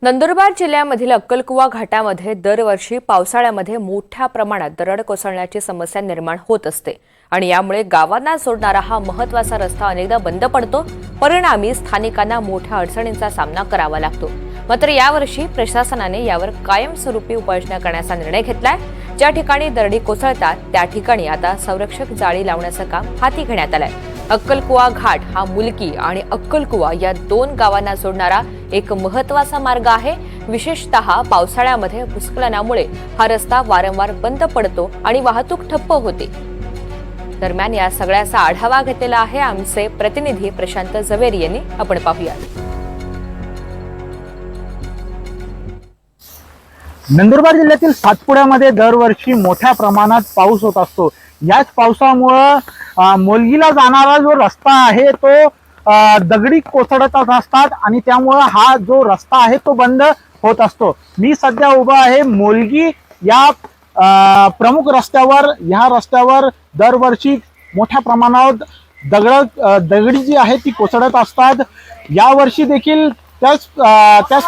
नंदुरबार जिल्ह्यामधील अक्कलकुवा घाटामध्ये दरवर्षी पावसाळ्यामध्ये मोठ्या प्रमाणात दरड कोसळण्याची समस्या निर्माण होत असते आणि यामुळे गावांना जोडणारा हा महत्त्वाचा रस्ता अनेकदा बंद पडतो। परिणामी स्थानिकांना मोठ्या अडचणींचा सामना करावा लागतो। मात्र यावर्षी प्रशासनाने यावर कायमस्वरूपी उपाययोजना करण्याचा निर्णय घेतलाय। ज्या ठिकाणी दरडी कोसळतात त्या ठिकाणी आता संरक्षक जाळी लावण्याचं काम हाती घेण्यात आलंय। अक्कलकुवा घाट हा मुलकी आणि अक्कलकुवा या दोन गावांना जोडणारा एक महत्त्वाचा मार्ग आहे। विशेषतः पावसाळ्यामध्ये भूस्खलनामुळे हा रस्ता वारंवार बंद पडतो आणि वाहतूक ठप्प होते। दरम्यान या सगळ्याचा आढावा घेतलेला आहे आमचे प्रतिनिधी प्रशांत जवेरी यांनी। आपण पाहूया। नंदुरबार जिल्ह्यातील सातपुड्यामध्ये दरवर्षी मोठ्या प्रमाणात पाऊस होत असतो। याच पावसामुळे मोलगीला जाणारा जो रस्ता आहे तो दगडी कोसळत असतात आणि त्यामुळे हा जो रस्ता आहे तो बंद होत असतो। मी सध्या उभा आहे मोलगी या प्रमुख रस्त्यावर। ह्या रस्त्यावर दरवर्षी मोठ्या प्रमाणात दगडी जी आहे ती कोसळत असतात। यावर्षी देखील त्याच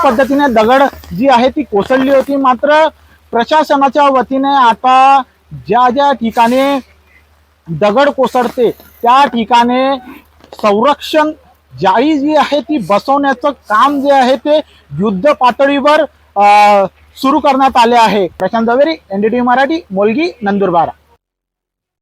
पद्धतीने दगड जी आहे ती कोसळली होती। मात्र प्रशासनाच्या वतीने आता ज्या ठिकाणी दगड कोसळते त्या ठिकाणी संरक्षण जाळी जी आहे ती बसवण्याचं काम जे आहे ते युद्ध पातळीवर सुरू करण्यात आले आहे। प्रशांत जवेरी, NDTV मराठी, मोलगी, नंदुरबार।